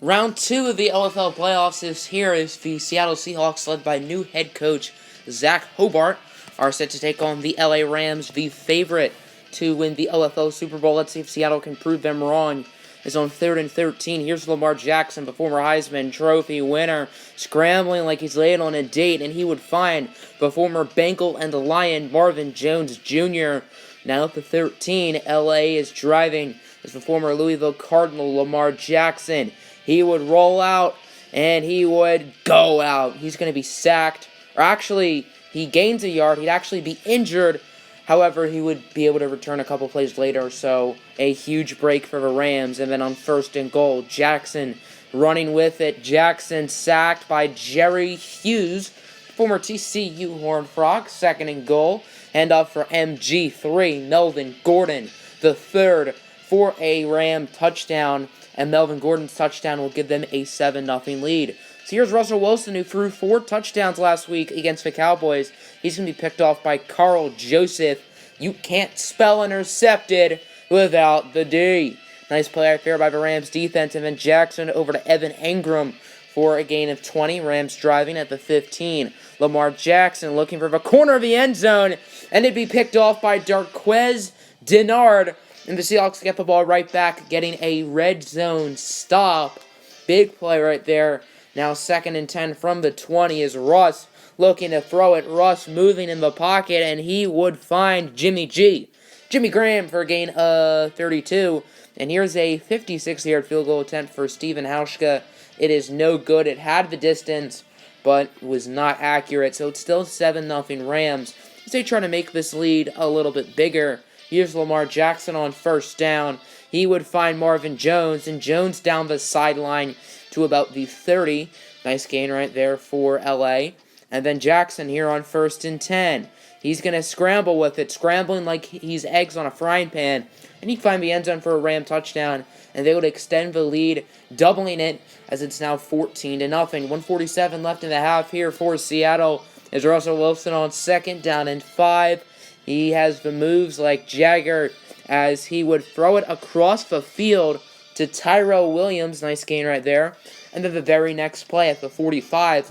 Round 2 of the OFL playoffs is here as the Seattle Seahawks, led by new head coach Zach Hobart, are set to take on the LA Rams, the favorite to win the OFL Super Bowl. Let's see if Seattle can prove them wrong. Is on 3rd and 13. Here's Lamar Jackson, the former Heisman Trophy winner, scrambling like he's laying on a date, and he would find the former Bengal and the Lion Marvin Jones Jr. Now at the 13, LA is driving as the former Louisville Cardinal Lamar Jackson. He would roll out, and he would go out. He's going to be sacked. Or actually, he gains a yard. He'd actually be injured. However, he would be able to return a couple plays later, so a huge break for the Rams. And then on 1st and goal, Jackson running with it. Jackson sacked by Jerry Hughes, former TCU Horned Frog. 2nd and goal. Hand off for MG3, Melvin Gordon, the third for a Ram touchdown. And Melvin Gordon's touchdown will give them a 7-0 lead. So here's Russell Wilson, who threw 4 touchdowns last week against the Cowboys. He's going to be picked off by Carl Joseph. You can't spell intercepted without the D. Nice play right there by the Rams defense. And then Jackson over to Evan Engram for a gain of 20. Rams driving at the 15. Lamar Jackson looking for the corner of the end zone. And it'd be picked off by Darquez Denard. And the Seahawks get the ball right back, getting a red zone stop. Big play right there. Now 2nd and 10 from the 20 is Russ looking to throw it. Russ moving in the pocket, and he would find Jimmy Graham for a gain of 32. And here's a 56-yard field goal attempt for Stephen Hauschka. It is no good. It had the distance, but was not accurate. So it's still 7-0 Rams as they try to make this lead a little bit bigger. Here's Lamar Jackson on 1st down. He would find Marvin Jones, and Jones down the sideline to about the 30. Nice gain right there for LA. And then Jackson here on 1st and 10. He's going to scramble with it, scrambling like he's eggs on a frying pan. And he'd find the end zone for a Ram touchdown, and they would extend the lead, doubling it as it's now 14-0. 1:47 left in the half here for Seattle. Is Russell Wilson on 2nd down and 5. He has the moves like Jagger as he would throw it across the field to Tyrell Williams. Nice gain right there. And then the very next play at the 45,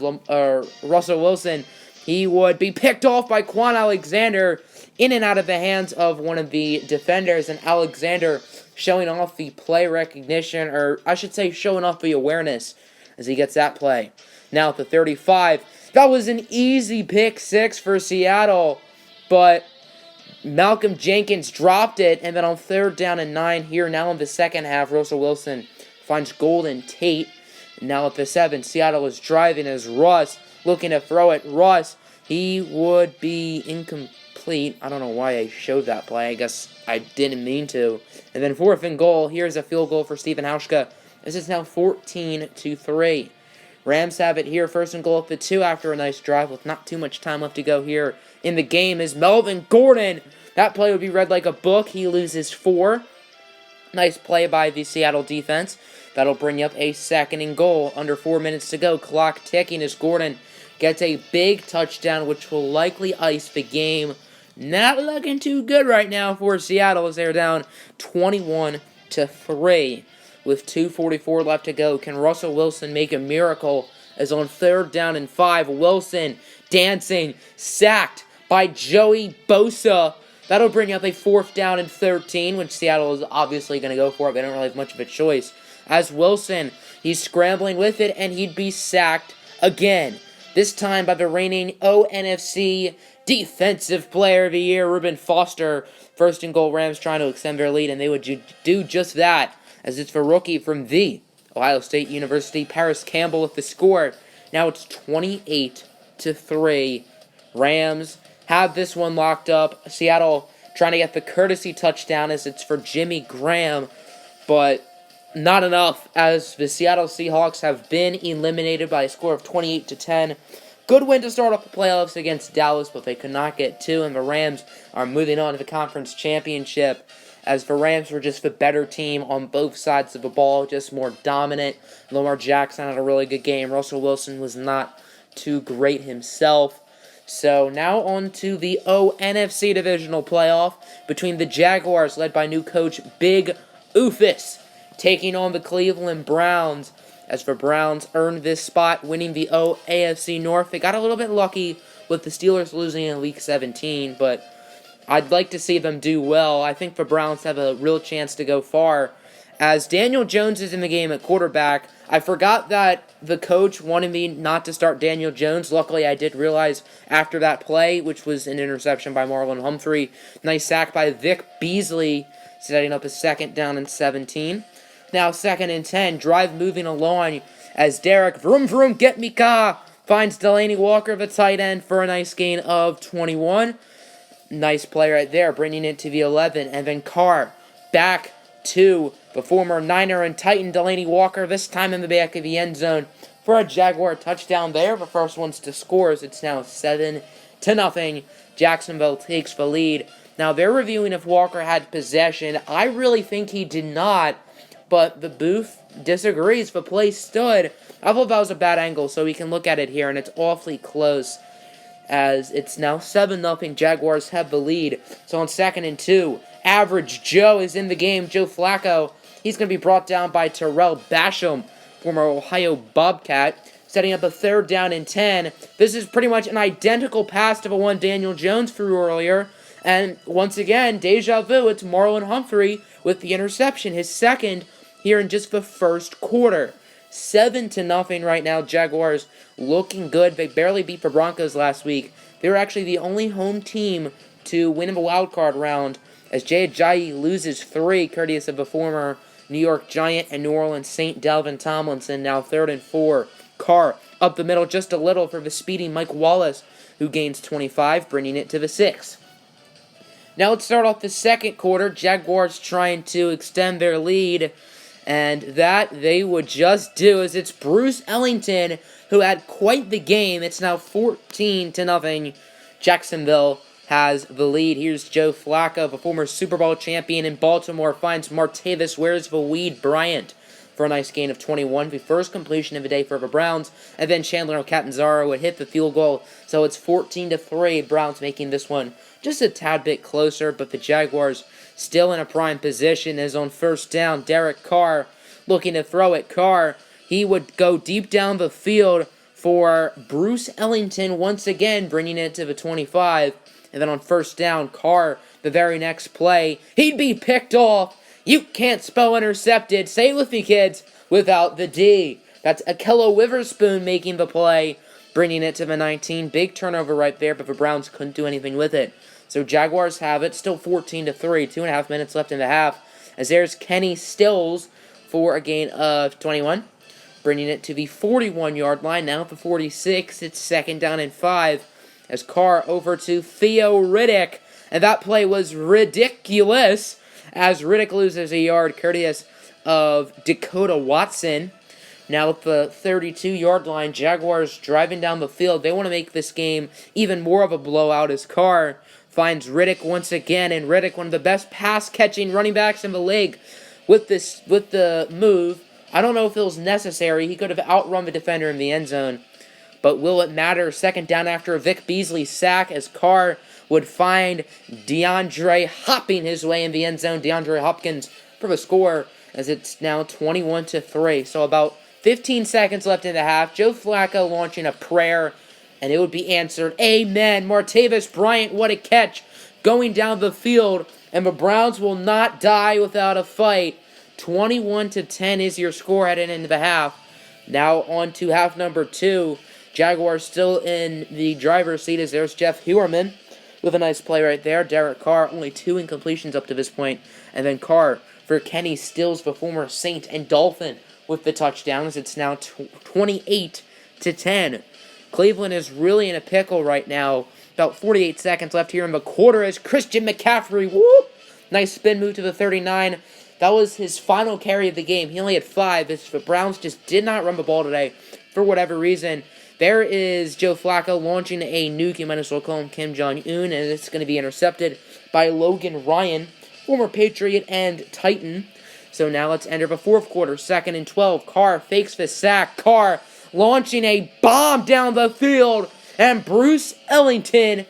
Russell Wilson, he would be picked off by Quan Alexander in and out of the hands of one of the defenders. And Alexander showing off the play recognition, or I should say showing off the awareness as he gets that play. Now at the 35, that was an easy pick 6 for Seattle, but Malcolm Jenkins dropped it, and then on 3rd down and 9 here, now in the second half, Russell Wilson finds Golden Tate. Now at the 7, Seattle is driving as Russ looking to throw it. Russ, he would be incomplete. I don't know why I showed that play. I guess I didn't mean to. And then 4th and goal. Here's a field goal for Stephen Hauschka. This is now 14-3. Rams have it here, 1st and goal at the 2 after a nice drive with not too much time left to go here in the game is Melvin Gordon. That play would be read like a book. He loses 4. Nice play by the Seattle defense. That'll bring up a 2nd and goal. Under 4 minutes to go. Clock ticking as Gordon gets a big touchdown, which will likely ice the game. Not looking too good right now for Seattle as they're down 21-3. With 2:44 left to go, can Russell Wilson make a miracle? As on 3rd down and 5, Wilson dancing, sacked by Joey Bosa. That'll bring up a 4th down and 13, which Seattle is obviously going to go for. They don't really have much of a choice. As Wilson, he's scrambling with it, and he'd be sacked again. This time by the reigning ONFC Defensive Player of the Year, Reuben Foster. 1st and goal, Rams trying to extend their lead, and they would do just that, as it's the rookie from the Ohio State University, Paris Campbell, with the score. Now it's 28-3. Rams have this one locked up. Seattle trying to get the courtesy touchdown as it's for Jimmy Graham, but not enough as the Seattle Seahawks have been eliminated by a score of 28-10. Good win to start off the playoffs against Dallas, but they could not get 2, and the Rams are moving on to the conference championship as the Rams were just the better team on both sides of the ball, just more dominant. Lamar Jackson had a really good game. Russell Wilson was not too great himself. So now on to the ONFC Divisional playoff between the Jaguars, led by new coach Big Oofus, taking on the Cleveland Browns. as the Browns earned this spot, winning the AFC North. They got a little bit lucky with the Steelers losing in Week 17, but I'd like to see them do well. I think the Browns have a real chance to go far. As Daniel Jones is in the game at quarterback, I forgot that the coach wanted me not to start Daniel Jones. Luckily, I did realize after that play, which was an interception by Marlon Humphrey. Nice sack by Vic Beasley, setting up a 2nd down and 17. Now 2nd and 10, drive moving along as Derek Vroom Vroom Get Me Ka finds Delaney Walker, the tight end, for a nice gain of 21. Nice play right there, bringing it to the 11. And then Carr back to the former Niner and Titan Delaney Walker, this time in the back of the end zone for a Jaguar touchdown there. The first one's to score, as it's now 7-0. Jacksonville takes the lead. Now they're reviewing if Walker had possession. I really think he did not, but the booth disagrees. The play stood. I thought that was a bad angle, so we can look at it here, and it's awfully close, as it's now 7-0. Jaguars have the lead. So on 2nd and 2, Average Joe is in the game. Joe Flacco, he's going to be brought down by Terrell Basham, former Ohio Bobcat, setting up a 3rd down and 10. This is pretty much an identical pass to the one Daniel Jones threw earlier. And once again, deja vu, it's Marlon Humphrey with the interception, his 2nd here in just the first quarter. 7-0 right now. Jaguars looking good. They barely beat the Broncos last week. They were actually the only home team to win in the wild card round, as Jay Ajayi loses 3, courteous of the former New York Giant and New Orleans Saint Dalvin Tomlinson. Now 3rd and 4. Carr up the middle just a little for the speedy Mike Wallace, who gains 25, bringing it to the 6. Now let's start off the second quarter. Jaguars trying to extend their lead, and that they would just do, as it's Bruce Ellington who had quite the game. It's now 14-0. Jacksonville has the lead. Here's Joe Flacco, the former Super Bowl champion in Baltimore, finds Martavis Where's the Weed Bryant for a nice gain of 21. The first completion of the day for the Browns, and then Chandler Catanzaro would hit the field goal. So it's 14-3. Browns making this one just a tad bit closer, but the Jaguars still in a prime position, as on 1st down, Derek Carr looking to throw it. Carr, he would go deep down the field for Bruce Ellington once again, bringing it to the 25. And then on 1st down, Carr, the very next play, he'd be picked off. You can't spell intercepted. Say it with me, kids, without the D. That's Akello Witherspoon making the play, bringing it to the 19. Big turnover right there, but the Browns couldn't do anything with it. So Jaguars have it, still 14-3, 2.5 minutes left in the half, as there's Kenny Stills for a gain of 21, bringing it to the 41-yard line. Now at the 46, it's 2nd down and 5, as Carr over to Theo Riddick, and that play was ridiculous, as Riddick loses a yard, courteous of Dakota Watson. Now at the 32-yard line, Jaguars driving down the field. They want to make this game even more of a blowout, as Carr finds Riddick once again, and Riddick, one of the best pass-catching running backs in the league, with the move. I don't know if it was necessary. He could have outrun the defender in the end zone, but will it matter? 2nd down after a Vic Beasley sack, as Carr would find DeAndre hopping his way in the end zone. DeAndre Hopkins for the score, as it's now 21-3. So about 15 seconds left in the half. Joe Flacco launching a prayer, and it would be answered. Amen. Martavis Bryant, what a catch, going down the field, and the Browns will not die without a fight. 21-10 is your score heading into the half. Now on to half number 2. Jaguars still in the driver's seat, as there's Jeff Heuerman with a nice play right there. Derek Carr, only 2 incompletions up to this point. And then Carr for Kenny Stills, the former Saint and Dolphin, with the touchdowns. It's now 28-10. Cleveland is really in a pickle right now. About 48 seconds left here in the quarter, as Christian McCaffrey, whoop, nice spin move to the 39. That was his final carry of the game. He only had 5, as the Browns just did not run the ball today for whatever reason. There is Joe Flacco launching a nuke, you might as well call him Kim Jong-un, and it's going to be intercepted by Logan Ryan, former Patriot and Titan. So now let's enter the fourth quarter, 2nd and 12. Carr fakes the sack. Carr launching a bomb down the field, and Bruce Ellington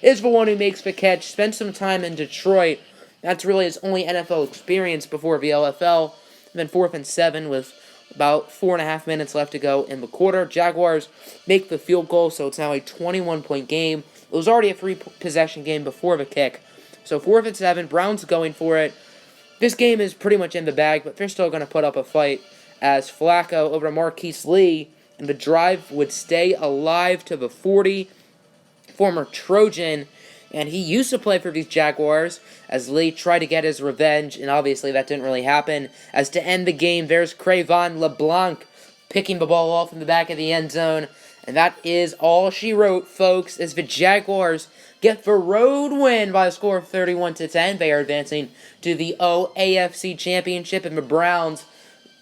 is the one who makes the catch. Spent some time in Detroit. That's really his only NFL experience before the OFL. And then 4th and 7 with About 4.5 minutes left to go in the quarter. Jaguars make the field goal, so it's now a 21-point game. It was already a 3-possession game before the kick. So 4th and 7, Browns going for it. This game is pretty much in the bag, but they're still going to put up a fight as Flacco over to Marquise Lee, and the drive would stay alive to the 40. Former Trojan, and he used to play for these Jaguars as Lee tried to get his revenge, and obviously that didn't really happen. As to end the game, there's Crevon LeBlanc picking the ball off in the back of the end zone. And that is all she wrote, folks, as the Jaguars get the road win by a score of 31-10. They are advancing to the AFC Championship, and the Browns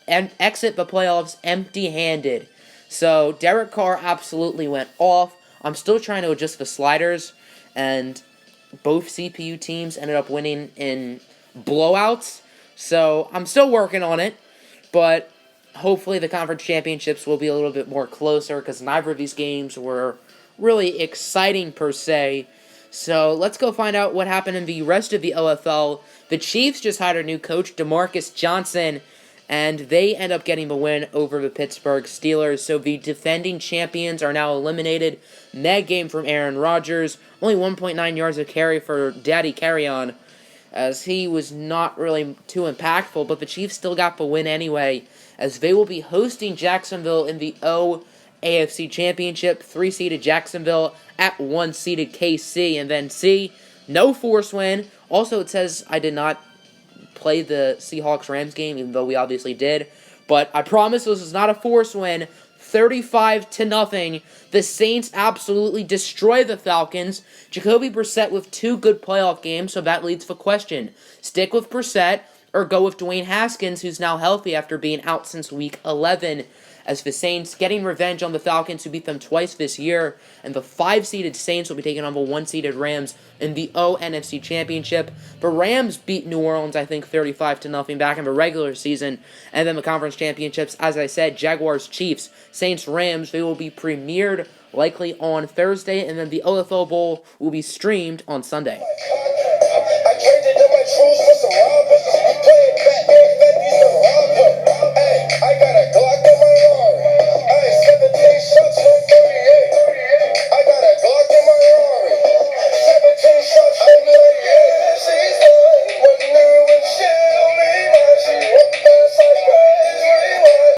exit the playoffs empty-handed. So Derek Carr absolutely went off. I'm still trying to adjust the sliders, and both CPU teams ended up winning in blowouts. So I'm still working on it, but hopefully the conference championships will be a little bit more closer because neither of these games were really exciting per se. So let's go find out what happened in the rest of the OFL. The Chiefs just hired a new coach, DeMarcus Johnson, and they end up getting the win over the Pittsburgh Steelers. So the defending champions are now eliminated. Meg game from Aaron Rodgers. Only 1.9 yards of carry for Daddy Carry-On, as he was not really too impactful, but the Chiefs still got the win anyway, as they will be hosting Jacksonville in the AFC Championship. 3-seeded Jacksonville at 1-seeded KC, and then C, no force win. Also, it says I did not play the Seahawks-Rams game, even though we obviously did. But I promise this is not a force win. 35-0. The Saints absolutely destroy the Falcons. Jacoby Brissett with 2 good playoff games, so that leads to the question. Stick with Brissett or go with Dwayne Haskins, who's now healthy after being out since Week 11. As the Saints getting revenge on the Falcons, who beat them twice this year, and the 5-seeded Saints will be taking on the 1-seeded Rams in the NFC Championship. The Rams beat New Orleans, I think, 35-0 back in the regular season, and then the conference championships, as I said, Jaguars, Chiefs, Saints, Rams, they will be premiered likely on Thursday, and then the OFL Bowl will be streamed on Sunday.